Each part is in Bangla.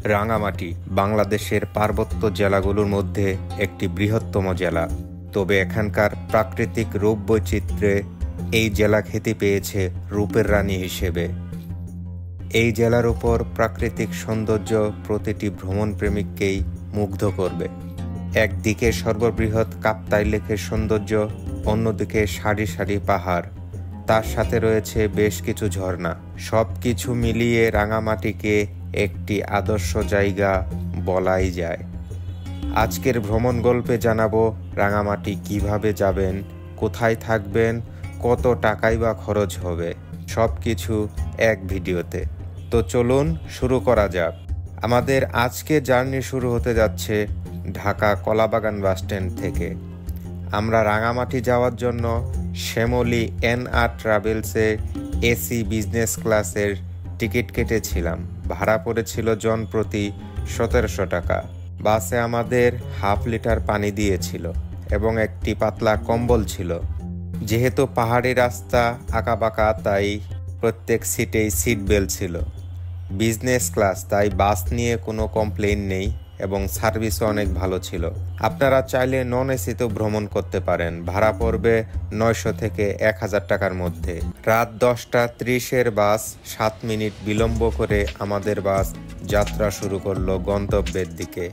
রাঙামাটি বাংলাদেশের পার্বত্য জেলাগুলোর মধ্যে একটি বৃহত্তম জেলা। তবে এখানকার প্রাকৃতিক রূপ বৈচিত্র্যে এই জেলা খ্যাতি পেয়েছে রূপের রানী হিসেবে। এই জেলার উপর প্রাকৃতিক সৌন্দর্য প্রতিটি ভ্রমণপ্রেমিককেই মুগ্ধ করবে। একদিকে সর্ববৃহৎ কাপ্তাই লেকের সৌন্দর্য, অন্যদিকে সারি সারি পাহাড়, তার সাথে রয়েছে বেশ কিছু ঝর্ণা। সব কিছু মিলিয়ে রাঙামাটিকে একটি আদর্শ জায়গা বলাই যায়। আজকের ভ্রমণ গল্পে জানাবো রাঙামাটি কিভাবে যাবেন, কোথায় থাকবেন, কত টাকাই বা খরচ হবে, সব কিছু এক ভিডিওতে। তো চলুন শুরু করা যাক। আমাদের আজকে জার্নি শুরু হতে যাচ্ছে ঢাকা কলাবাগান বাসস্ট্যান্ড থেকে। আমরা রাঙামাটি যাওয়ার জন্য শ্যামলী NR ট্রাভেলসে AC বিজনেস ক্লাসের টিকিট কেটেছিলাম। ভাড়া পড়েছিল জন প্রতি 1700 টাকা। বাসে আমাদের হাফ লিটার পানি দিয়েছিল এবং একটি পাতলা কম্বল ছিল। যেহেতু পাহাড়ি রাস্তা আঁকাবাঁকা, তাই প্রত্যেক সিটেই সিট বেল্ট ছিল। বিজনেস ক্লাস, তাই বাস নিয়ে কোনো কমপ্লেইন নেই এবং সার্ভিসও অনেক ভালো ছিল। আপনারা চাইলে নন এসিতেও ভ্রমণ করতে পারেন। ভাড়া পড়বে 900 থেকে 1000 টাকার মধ্যে। রাত 10:30-এর বাস 7 মিনিট বিলম্ব করে আমাদের বাস যাত্রা শুরু করলো গন্তব্যের দিকে।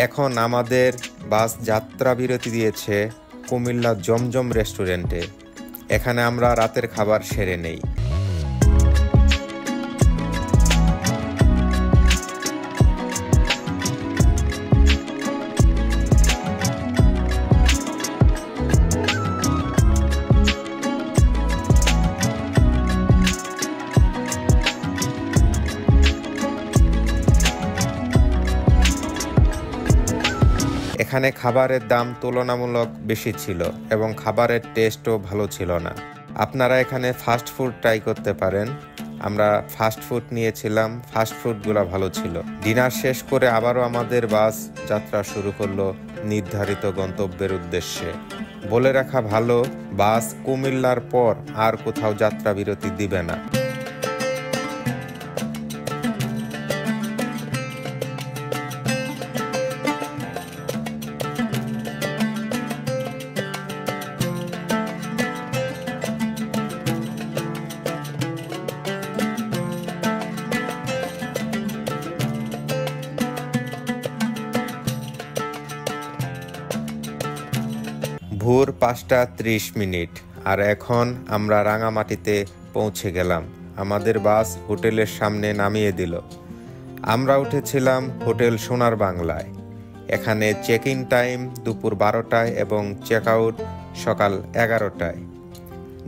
এখন আমাদের বাস যাত্রা বিরতি দিয়েছে কুমিল্লা জমজম রেস্টুরেন্টে। এখানে আমরা রাতের খাবার সেরে নেই। এখানে খাবারের দাম তুলনামূলক বেশি ছিল এবং খাবারের টেস্টও ভালো ছিল না। আপনারা এখানে ফাস্ট ফুড ট্রাই করতে পারেন। আমরা ফাস্ট ফুড নিয়েছিলাম, ফাস্ট ফুডগুলো ভালো ছিল। ডিনার শেষ করে আবারও আমাদের বাস যাত্রা শুরু করলো নির্ধারিত গন্তব্যের উদ্দেশ্যে। বলে রাখা ভালো, বাস কুমিল্লার পর আর কোথাও যাত্রা বিরতি দিবে না। ভোর 5:30 আর এখন আমরা রাঙামাটিতে পৌঁছে গেলাম। আমাদের বাস হোটেলের সামনে নামিয়ে দিল। আমরা উঠেছিলাম হোটেল সোনার বাংলায়। এখানে চেক ইন টাইম দুপুর 12টায় এবং চেক আউট সকাল 11টায়।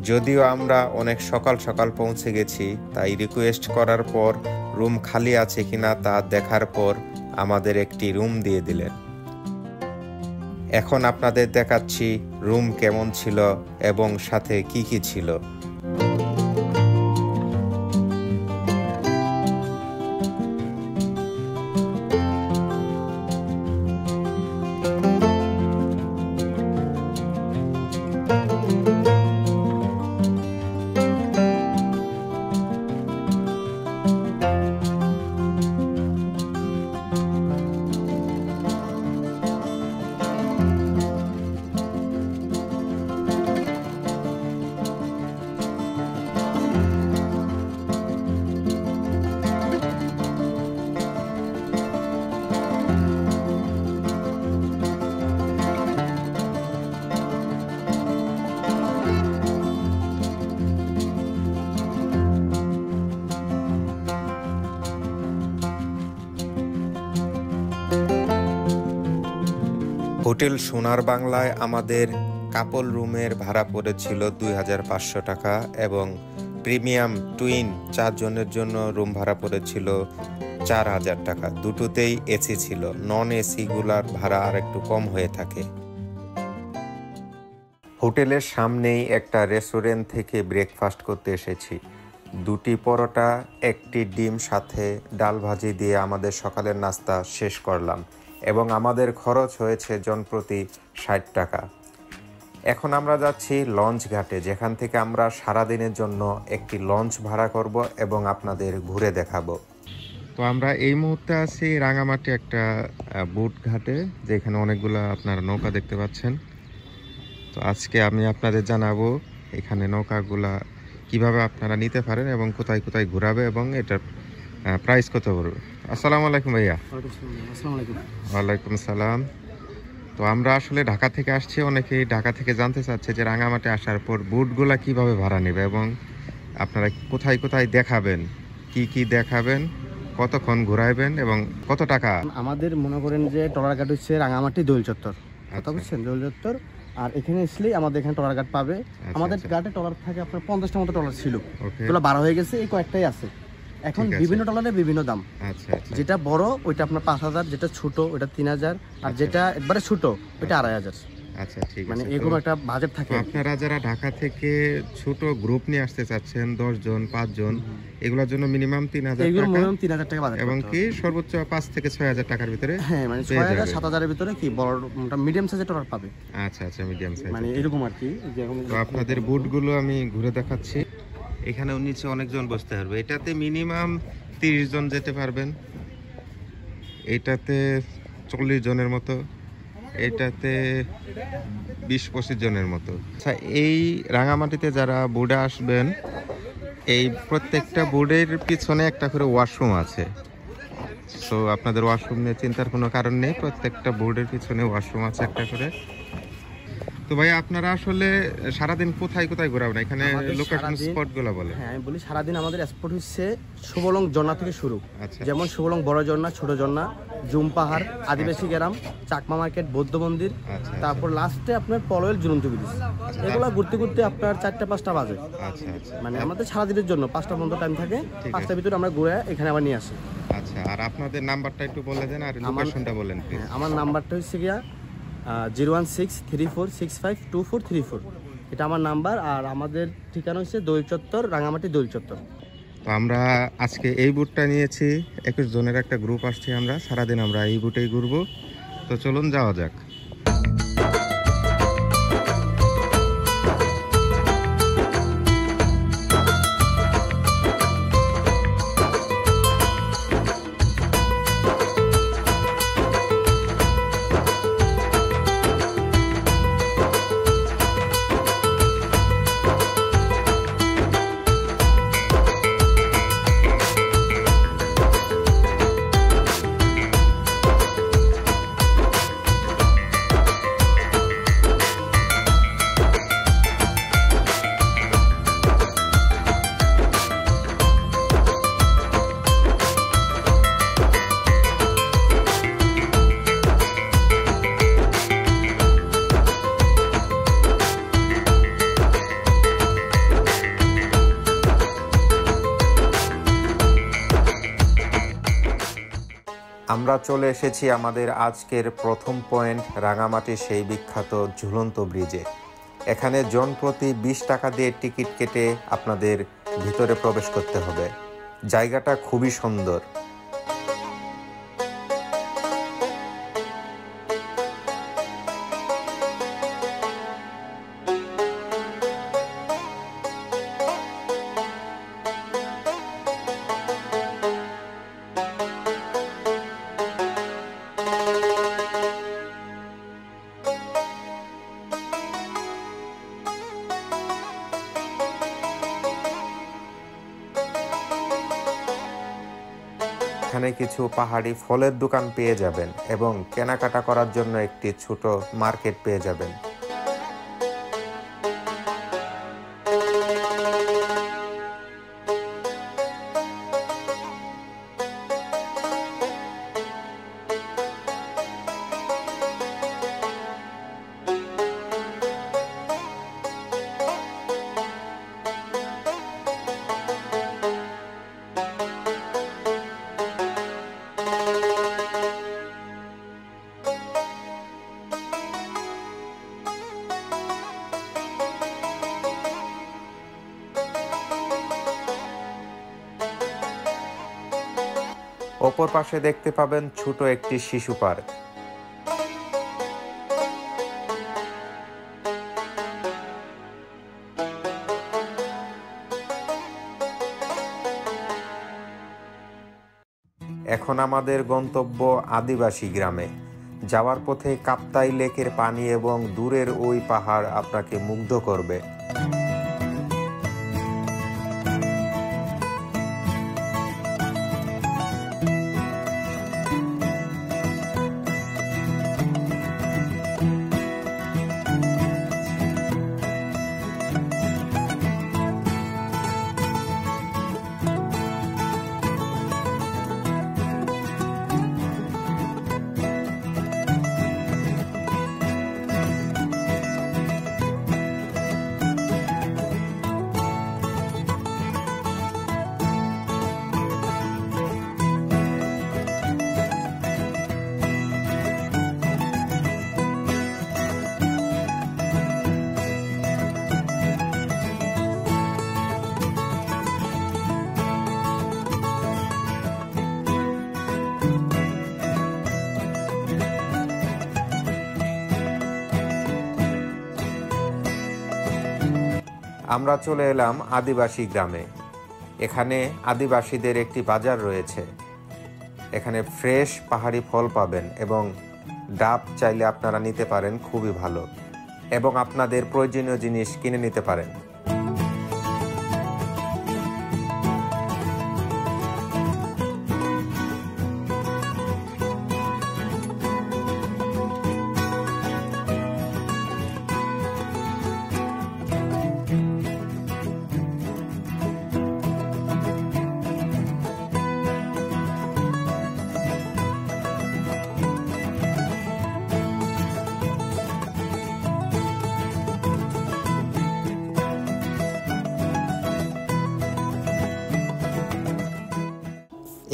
যদিও আমরা অনেক সকাল সকাল পৌঁছে গেছি, তাই রিকোয়েস্ট করার পর রুম খালি আছে কিনা তা দেখার পর আমাদের একটি রুম দিয়ে দিলেন। এখন আপনাদের দেখাচ্ছি রুম কেমন ছিল এবং সাথে কি কি ছিল। হোটেল সোনার বাংলায় আমাদের কাপল রুমের ভাড়া পড়েছিল 2500 টাকা এবং প্রিমিয়াম টুইন 4 জনের জন্য রুম ভাড়া পড়েছিল 4000 টাকা। দুটোতেই এসি ছিল, নন এসি গুলার ভাড়া আর একটু কম হয়ে থাকে। হোটেলের সামনেই একটা রেস্টুরেন্ট থেকে ব্রেকফাস্ট করতে এসেছি। 2টি পরোটা, 1টি ডিম সাথে ডাল ভাজি দিয়ে আমাদের সকালের নাস্তা শেষ করলাম এবং আমাদের খরচ হয়েছে জনপ্রতি 60 টাকা। এখন আমরা যাচ্ছি লঞ্চ ঘাটে, যেখান থেকে আমরা সারাদিনের জন্য একটি লঞ্চ ভাড়া করব এবং আপনাদের ঘুরে দেখাবো। তো আমরা এই মুহূর্তে আছি রাঙামাটি একটা বোট ঘাটে, যেখানে অনেকগুলো আপনারা নৌকা দেখতে পাচ্ছেন। তো আজকে আমি আপনাদের জানাবো এখানে নৌকাগুলা কিভাবে আপনারা নিতে পারেন এবং কোথায় কোথায় ঘোরাবে এবং এটার প্রাইস কত পড়বে। আসসালামু আলাইকুম ভাইয়া। ওয়ালাইকুম সালাম। তো আমরা আসলে ঢাকা থেকে আসছি, অনেকেই ঢাকা থেকে জানতে চাচ্ছে যে রাঙামাটি আসার পর বোটগুলা কিভাবে ভাড়া নেবে এবং আপনারা কোথায় কোথায় দেখাবেন, কি কি দেখাবেন, কতক্ষণ ঘুরাইবেন এবং কত টাকা। আমাদের মনে করেন যে ট্রলার ঘাট হচ্ছে রাঙামাটি দোল চত্বর, কথা বুঝছেন, দোল চত্বর। আর এখানে আসলেই আমাদের এখানে ট্রলার ঘাট পাবে। আমাদের ঘাটে ট্রলার থাকে আপনার 50টা মতো ট্রলার ছিল, এগুলো 12 হয়ে গেছে, এই কয়েকটাই আছে এখন। বিভিন্ন ট্রলারের বিভিন্ন দাম। যেটা বড় ওইটা আপনার 5000, যেটা ছোট ওইটা 3000, আর যেটা একবারে ছোট ওইটা 2500। আচ্ছা, ঠিক আছে। মানে এরকম একটা বাজেট থাকে। আপনারা যারা ঢাকা থেকে ছোট গ্রুপ নিয়ে আসতে চাচ্ছেন, 10 জন 5 জন, এগুলোর জন্য মিনিমাম 3000 টাকা, এগুলো মিনিমাম 3000 টাকা বাজেট এবং কি সর্বোচ্চ 5 থেকে 6000 টাকার ভিতরে। হ্যাঁ, মানে 6000 7000 এর ভিতরে কি বড় মিডিয়াম সাইজের ট্রলার পাবে। আচ্ছা আচ্ছা, মিডিয়াম সাইজ, মানে এরকম আর কি। তো আপনাদের বুটগুলো আমি ঘুরে দেখাচ্ছি। এখানে নিচে অনেকজন বসতে পারবে, এটাতে মিনিমাম 30 জন যেতে পারবেন, এটাতে 40 জনের মতো, এটাতে 20-25 জনের মতো। আচ্ছা, এই রাঙামাটিতে যারা বোর্ডে আসবেন, এই প্রত্যেকটা বোর্ডের পিছনে একটা করে ওয়াশরুম আছে। সো আপনাদের ওয়াশরুম নিয়ে চিন্তার কোনো কারণ নেই, প্রত্যেকটা বোর্ডের পিছনে ওয়াশরুম আছে একটা করে। তো ভাই, আপনারা আসলে সারাদিন কোথায় কোথায় ঘোরাবেন, এখানে লোকেশন স্পটগুলো বলেন। হ্যাঁ, আমি বলি সারাদিন আমাদের স্পট হচ্ছে সুবলং ঝর্ণা থেকে শুরু। আচ্ছা, যেমন সুবলং বড় ঝর্ণা, ছোট ঝর্ণা, জুম পাহাড়, আদিবাসী গ্রাম, চাকমা মার্কেট, বৌদ্ধ মন্দির, তারপর লাস্টে আপনার পলয়েল ঝুলন্ত ব্রিজ। এগুলো ঘুরতে ঘুরতে আপনার 4টা-5টা বাজে। আচ্ছা আচ্ছা, মানে আমাদের সারাদিনের জন্য 5টা পর্যন্ত টাইম থাকে, 5টার ভিতরে আমরা ঘুরে এখানে আবার নিয়ে আসি। আচ্ছা, আর আপনাদের নাম্বারটা একটু বলে দেন আর লোকেশনটা বলেন প্লিজ। আমার নাম্বারটা হচ্ছে গিয়া 01634652434, এটা আমার নাম্বার। আর আমাদের ঠিকানা হচ্ছে দোল চত্বর, রাঙামাটি দোল চত্বর। তো আমরা আজকে এই বুটটা নিয়েছি, 21 জনের একটা গ্রুপ আসছি আমরা, সারাদিন আমরা এই বুটেই ঘুরবো। তো চলুন যাওয়া যাক। আমরা চলে এসেছি আমাদের আজকের প্রথম পয়েন্ট, রাঙামাটির সেই বিখ্যাত ঝুলন্ত ব্রিজে। এখানে জনপ্রতি 20 টাকা দিয়ে টিকিট কেটে আপনাদের ভিতরে প্রবেশ করতে হবে। জায়গাটা খুবই সুন্দর। এখানে কিছু পাহাড়ি ফলের দোকান পেয়ে যাবেন এবং কেনাকাটা করার জন্য একটি ছোট মার্কেট পেয়ে যাবেন। অপর পাশে দেখতে পাবেন ছোট একটি শিশু পার্ক। এখন আমাদের গন্তব্য আদিবাসী গ্রামে। যাওয়ার পথে কাপ্তাই লেকের পানি এবং দূরের ওই পাহাড় আপনাকে মুগ্ধ করবে। আমরা চলে এলাম আদিবাসী গ্রামে। এখানে আদিবাসীদের একটি বাজার রয়েছে। এখানে ফ্রেশ পাহাড়ি ফল পাবেন এবং ডাব চাইলে আপনারা নিতে পারেন, খুবই ভালো, এবং আপনাদের প্রয়োজনীয় জিনিস কিনে নিতে পারেন।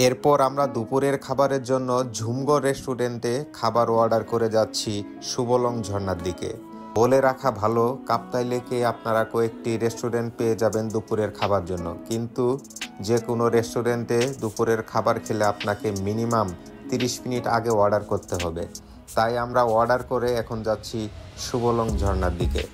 এরপর আমরা দুপুরের খাবারের জন্য ঝুমগো রেস্টুরেন্টে খাবার অর্ডার করে যাচ্ছি সুবলং ঝর্ণার দিকে। বলে রাখা ভালো, কাপ্তাই লেকে আপনারা কয়েকটি রেস্টুরেন্ট পেয়ে যাবেন দুপুরের খাবার জন্য, কিন্তু যে কোনো রেস্টুরেন্টে দুপুরের খাবার খেলে আপনাকে মিনিমাম 30 মিনিট আগে অর্ডার করতে হবে। তাই আমরা অর্ডার করে এখন যাচ্ছি সুবলং ঝর্ণার দিকে।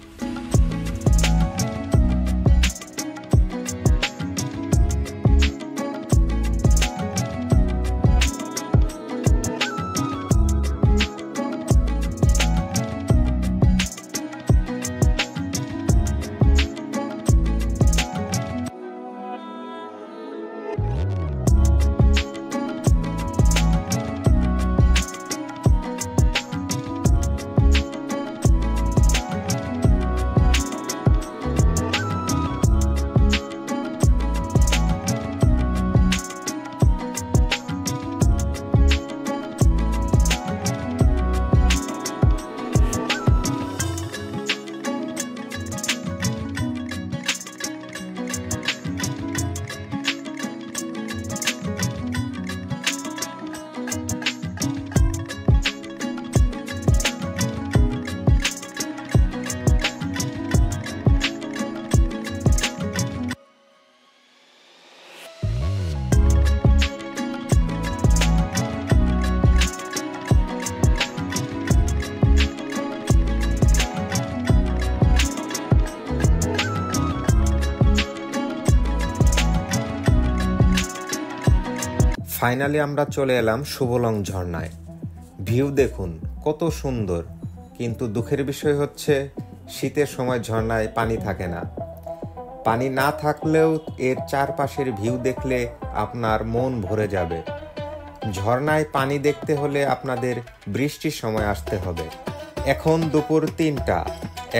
ফাইনালি আমরা চলে এলাম সুবলং ঝর্ণায়। ভিউ দেখুন কত সুন্দর, কিন্তু দুঃখের বিষয় হচ্ছে শীতের সময় ঝর্ণায় পানি থাকে না। পানি না থাকলেও এর চারপাশের ভিউ দেখলে আপনার মন ভরে যাবে। ঝর্ণায় পানি দেখতে হলে আপনাদের বৃষ্টির সময় আসতে হবে। এখন দুপুর 3টা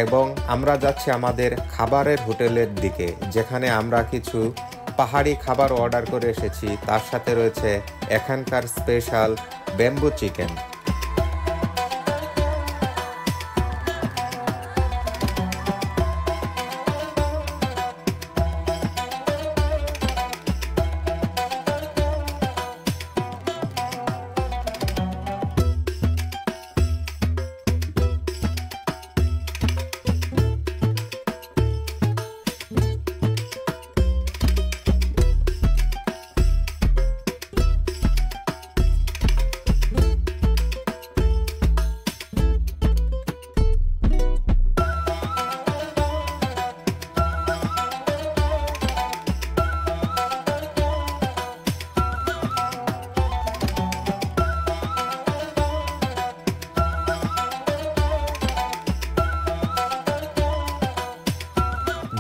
এবং আমরা যাচ্ছি আমাদের খাবারের হোটেলের দিকে, যেখানে আমরা কিছু পাহাড়ি খাবার অর্ডার করে এসেছি। তার সাথে রয়েছে এখানকার স্পেশাল ব্যাম্বু চিকেন।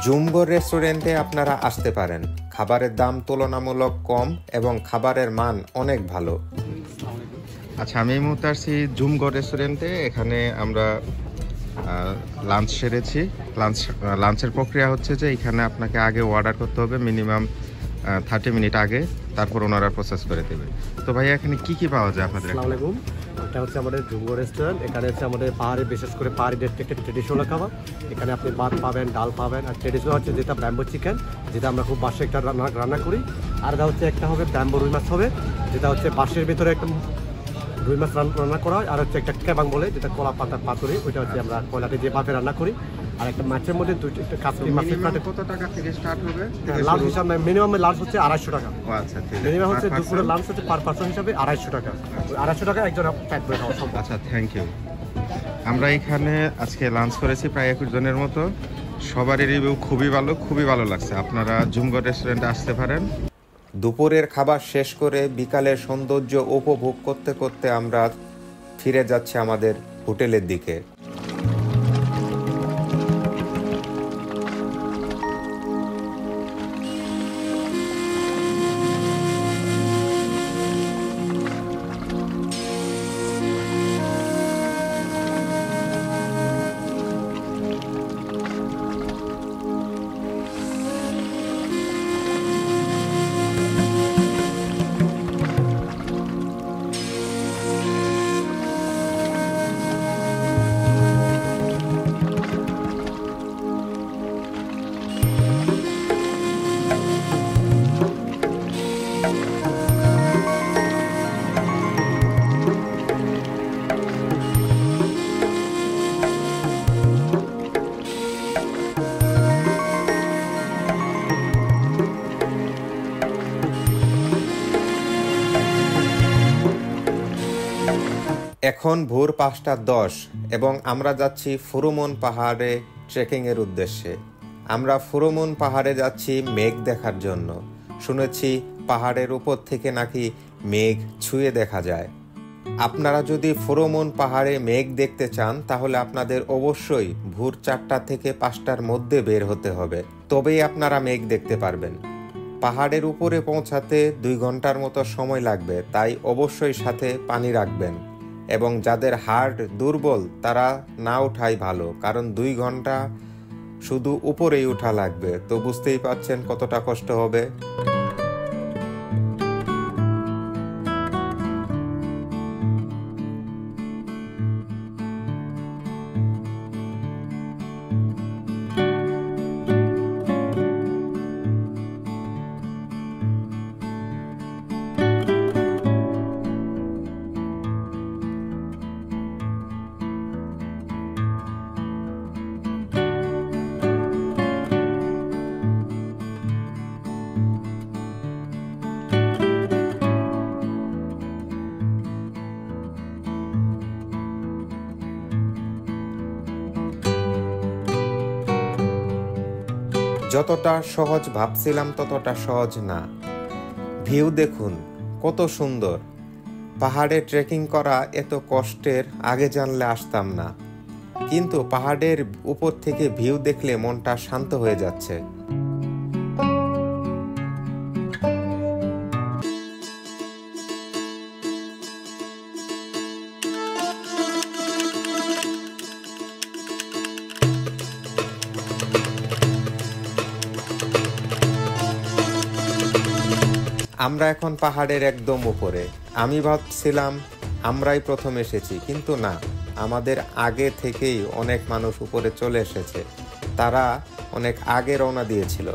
জুমগো রেস্টুরেন্টে আপনারা আসতে পারেন। খাবারের দাম তুলনামূলক কম এবং খাবারের মান অনেক ভালো। আচ্ছা, আমি এই মুহূর্তে আসছি জুমগো রেস্টুরেন্টে। এখানে আমরা লাঞ্চ সেরেছি। লাঞ্চের প্রক্রিয়া হচ্ছে যে এখানে আপনাকে আগে অর্ডার করতে হবে মিনিমাম 30 মিনিট আগে, তারপর ওনারা প্রসেস করে দেবে। তো ভাই এখানে কি কি পাওয়া যায় আপনাদের? আসসালামু আলাইকুম, এটা হচ্ছে আমাদের জুমগো রেস্টুরেন্ট। এখানে হচ্ছে আমাদের পাহাড়ে, বিশেষ করে পাহাড়িদের একটা ট্রেডিশনাল খাবার। এখানে আপনি ভাত পাবেন, ডাল পাবেন, আর ট্রেডিশনাল হচ্ছে যেটা ব্যাম্বো চিকেন, যেটা আমরা খুব বাসে একটা রান্না করি। আর এটা হচ্ছে একটা হবে ব্যাম্বো রুই মাছ হবে, যেটা হচ্ছে বাঁশের ভিতরে একটা রুই মাছ রান্না করা হয়। আর হচ্ছে একটা কেবাং বলে, যেটা কলা পাতার পাতুরি, ওইটা হচ্ছে আমরা কয়লাতে দিয়ে বাফে রান্না করি। আর একটা মাছের মধ্যে দুইটা কাঁচকি মাছের প্লেটে কত টাকা থেকে স্টার্ট হবে? লাঞ্চ হিসাবে মিনিমাম লাঞ্চ হচ্ছে 250 টাকা। আচ্ছা, ঠিক আছে। মিনিমাম হচ্ছে দুপুরের লাঞ্চ হচ্ছে পার পারসন হিসাবে 250 টাকা। 250 টাকা একজন প্যাক করে খাওয়া সম্ভব। আচ্ছা, থ্যাংক ইউ। আমরা এখানে আজকে লাঞ্চ করেছি প্রায় 21 জনের মতো। সবারই রিভিউ খুবই ভালো লাগছে। আপনারা জুমগো রেস্টুরেন্টে আসতে পারেন। দুপুরের খাবার শেষ করে বিকালের সৌন্দর্য উপভোগ করতে করতে আমরা ফিরে যাচ্ছি আমাদের হোটেলের দিকে। এখন ভোর 5:10 এবং আমরা যাচ্ছি ফুরুমন পাহাড়ে ট্রেকিংয়ের উদ্দেশ্যে। আমরা ফুরুমন পাহাড়ে যাচ্ছি মেঘ দেখার জন্য। শুনেছি পাহাড়ের উপর থেকে নাকি মেঘ ছুঁয়ে দেখা যায়। আপনারা যদি ফুরুমন পাহাড়ে মেঘ দেখতে চান তাহলে আপনাদের অবশ্যই ভোর 4টা থেকে 5টার মধ্যে বের হতে হবে, তবেই আপনারা মেঘ দেখতে পারবেন। পাহাড়ের উপরে পৌঁছাতে 2 ঘন্টার মতো সময় লাগবে, তাই অবশ্যই সাথে পানি রাখবেন। এবং যাদের হার্ট দুর্বল তারা না ওঠাই ভালো, কারণ 2 ঘন্টা শুধু উপরেই ওঠা লাগবে। তো বুঝতেই পারছেন কতটা কষ্ট হবে। যতটা সহজ ভাবছিলাম ততটা সহজ না। ভিউ দেখুন কত সুন্দর। পাহাড়ে ট্রেকিং করা এত কষ্টের, আগে জানলে আসতাম না। কিন্তু পাহাড়ের উপর থেকে ভিউ দেখলে মনটা শান্ত হয়ে যাচ্ছে। আমরা এখন পাহাড়ের একদম উপরে। আমি ভাবছিলাম আমরাই প্রথম এসেছি, কিন্তু না, আমাদের আগে থেকেই অনেক মানুষ উপরে চলে এসেছে। তারা অনেক আগে রওনা দিয়েছিল।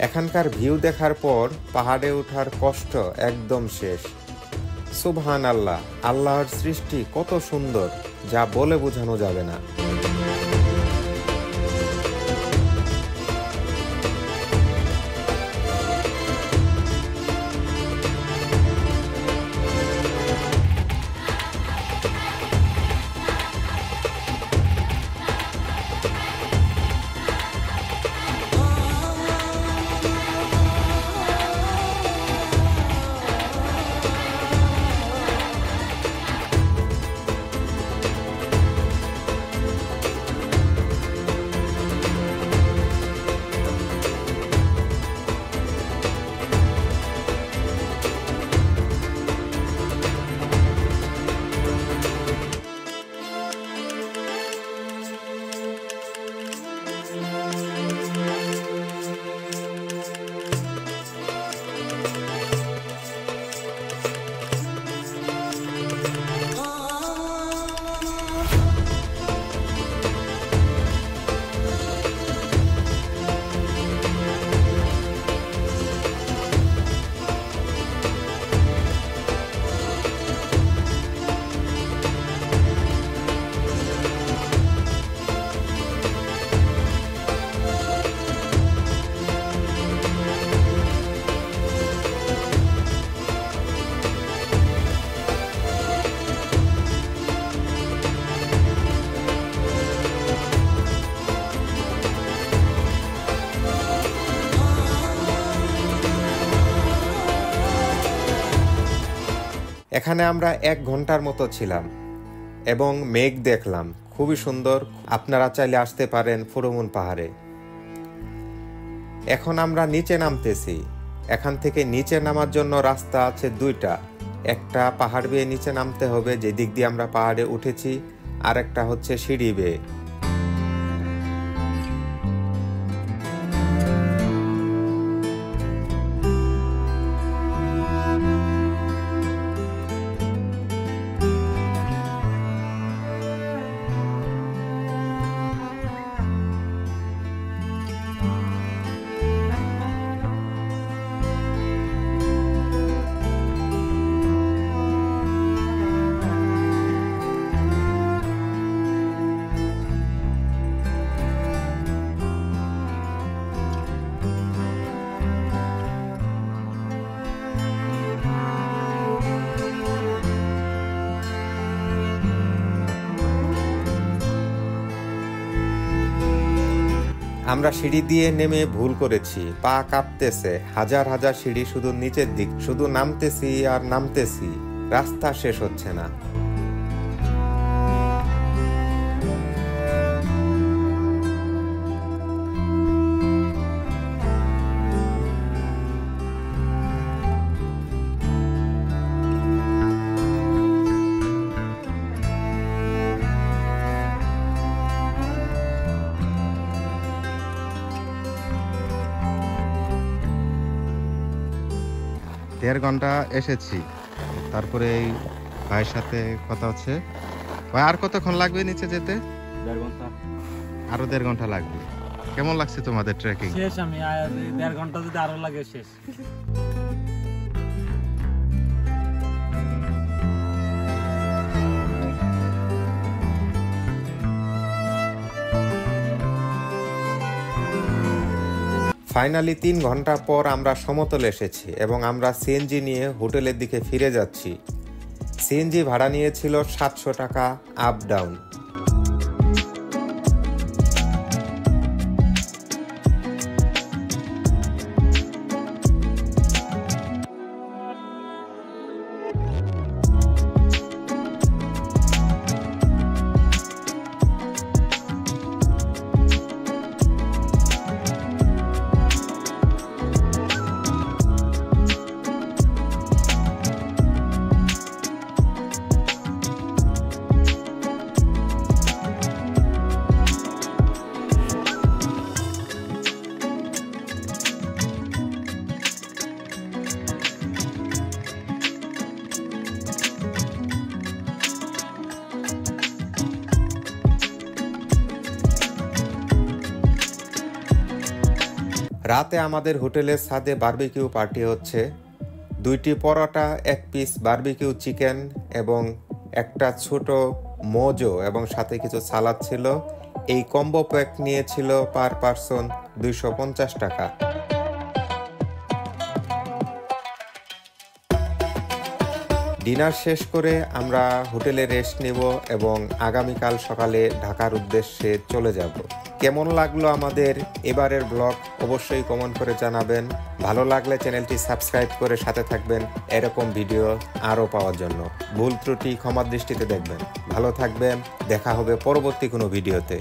এখানকার ভিউ দেখার পর পাহাড়ে ওঠার কষ্ট একদম শেষ। সুবহানাল্লাহ, আল্লাহর সৃষ্টি কত সুন্দর, যা বলে বোঝানো যাবে না। এখানে আমরা 1 ঘন্টার মতো ছিলাম এবং মেঘ দেখলাম, খুবই সুন্দর। আপনারা চাইলে আসতে পারেন ফুরুমুন পাহাড়ে। এখন আমরা নিচে নামতেছি। এখান থেকে নিচে নামার জন্য রাস্তা আছে 2টা। একটা পাহাড় বেয়ে নিচে নামতে হবে, যে দিক দিয়ে আমরা পাহাড়ে উঠেছি, আর একটা হচ্ছে সিঁড়ি বেয়ে। আমরা সিঁড়ি দিয়ে নেমে ভুল করেছি, পা কাঁপতেছে। হাজার হাজার সিঁড়ি শুধু নিচের দিক, শুধু নামতেছি আর নামতেছি, রাস্তা শেষ হচ্ছে না। দেড় ঘন্টা এসেছি, তারপরে এই ভাইয়ের সাথে কথা হচ্ছে। ভাই, আর কতক্ষণ লাগবে নিচে যেতে? 1.5 ঘন্টা। আরো 1.5 ঘন্টা লাগবে। কেমন লাগছে তোমাদের ট্রেকিং? শেষ, আমি 1.5 ঘন্টা যদি আরো লাগে শেষ। ফাইনালি 3 ঘন্টা পর আমরা সমতলে এসেছি এবং আমরা সিএনজি নিয়ে হোটেলের দিকে ফিরে যাচ্ছি। সিএনজি ভাড়া নিয়েছিল 700 টাকা আপ ডাউন। রাতে আমাদের হোটেলের ছাদে বারবিকিউ পার্টি হচ্ছে। 2টি পরোটা, 1 পিস বারবিকিউ চিকেন এবং একটা ছোট মোজো এবং সাথে কিছু সালাদ ছিল। এই কম্বো প্যাক নিয়েছিল পার পারসন 250 টাকা। ডিনার শেষ করে আমরা হোটেলে রেস্ট নেব এবং আগামীকাল সকালে ঢাকার উদ্দেশ্যে চলে যাব। কেমন লাগলো আমাদের এবারের ব্লগ অবশ্যই কমেন্ট করে জানাবেন। ভালো লাগলে চ্যানেলটি সাবস্ক্রাইব করে সাথে থাকবেন এরকম ভিডিও আরও পাওয়ার জন্য। ভুল ত্রুটি ক্ষমার দৃষ্টিতে দেখবেন। ভালো থাকবেন, দেখা হবে পরবর্তী কোনো ভিডিওতে।